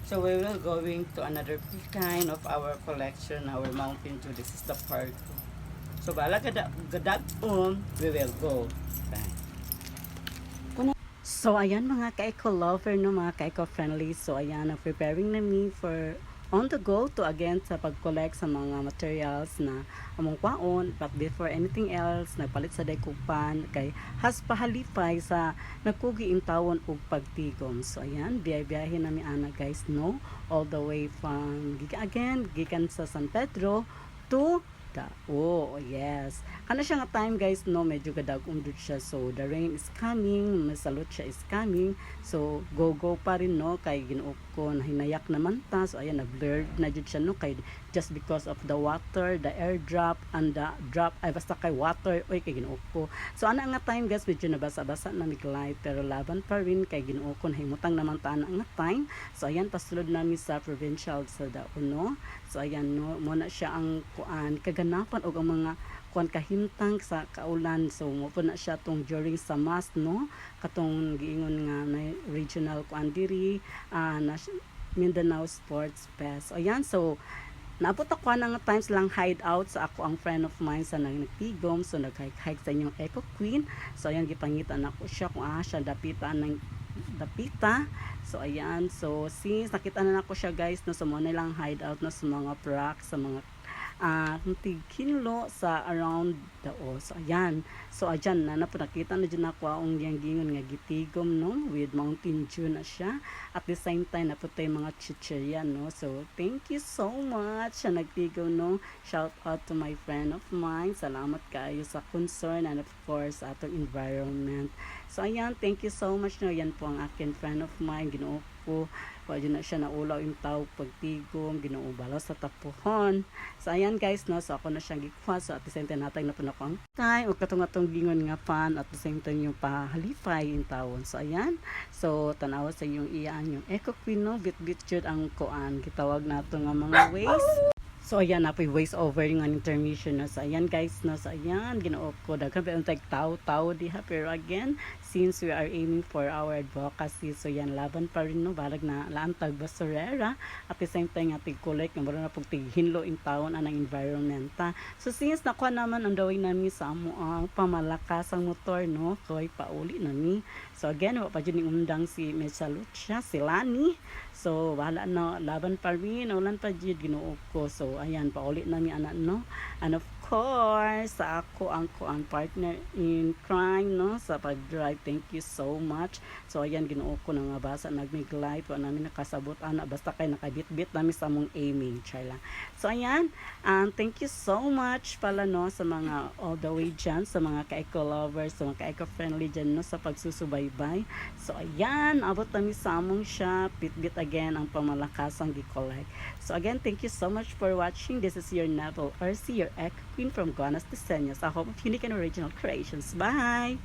So we will going to another kind of our collection, our Mountain Dew. This is the part 2. So bala gadag we will go. Okay. So ayan mga ka-eco lover no, mga ka-eco friendly. So ayan, preparing na me for on the go to again sa pag-collect sa mga materials na among kwaon. But before anything else, nagpalit sa daykupan kay has pahalipay sa nagkugi intawon og pagtigom. So ayan, biyahe na mi ana guys no, all the way from gikan sa San Pedro to oh, yes. Kana siya nga time guys, no, medyo gadag undod siya. So, the rain is coming, masalot siya is coming. So, go pa rin, no, kay ginuok ko, hinayak naman ta. So, ayan, na-blurred na jud siya, no, kay just because of the water, the airdrop, and the drop, ay basta kay water, oy, kay ginuok ko. So, ana nga time guys, medyo nabasa-basa na miglight, pero laban pa rin, kay ginuok ko, himutang naman ta nga time. So, ayan, pasulod namin sa provincial sa Daon, no. So, ayan, no, muna siya ang kuan, kaganapan o ang mga kuan kahimtang sa kaulan. So mo po na siya tong during sa mass no, katong giingon nga na regional kuan diri na Mindanao Sports Fest. O yan, so naabot ako na nga times lang hideout sa ako ang friend of mine sa nagtigom. So nag-hike sa inyong Eco Queen. So ayan, gipangitan ako siya kung siya dapita. So ayan, so since nakita na ako siya guys no, so mo na lang hideout no sa mga prac, sa mga tigkinlo sa around the so ayan, so ayan na po nakita na dyan ako ang gingon nga gitigom no, with Mountain Dew na siya, at the same time na po tayo mga chichirya no. So thank you so much sa nagtigom no, shout out to my friend of mine, salamat kayo sa concern and of course atong environment. So ayan, thank you so much no, yan po ang akin friend of mine, Ginoo ko pwede na siya naulaw yung tao pagtigom, Ginoo balaw sa tapuhon. So ayan guys no, so ako na siyang gikuha. So at the same time natag na po na ko ang time o katong gingon nga fan, at the same time yung pahalifay yung tawon. So ayan, so tanawa sa yung iyaan yung Eco Queen no, bit jud ang kuan gitawag nato nga mga ways. So ayan na po voice over yung intermission na. So ayan guys no, so ayan Ginoo ko daghan pa untag tao diha, pero again since we are aiming for our advocacy, so yan laban pa rin no, balag na laantag basurera at the same time nga tig-collect nga na pug tighinlo in taon anang environment ta. So since nakuha naman ang daway nami sa amo ang pamalakas ang motor no, kay pauli nami. So again wa pa jud ni undang si Mesalucha, si Lani. So wala na, laban pa rin, ulan pa jud Ginoo ko. So ayan, pauli nami ana no, and of course sa ako ang partner in crime no, sa pag-drive. Thank you so much. So ayan, Ginoo ko na nga basa nagmiglight wa namin nakasabot ana, basta kay nakabit-bit namin sa mong aiming char lang. So ayan, thank you so much pala no sa mga all the way dyan, sa mga ka-eco lovers, sa mga ka-eco friendly dyan no, sa pagsusubaybay. So ayan, abot namin sa among siya, bit-bit again ang pamalakasang gi-collect. So again, thank you so much for watching. This is your Neville RC, your Eco Queen from Guanas Diseños. I hope of unique and original creations. Bye!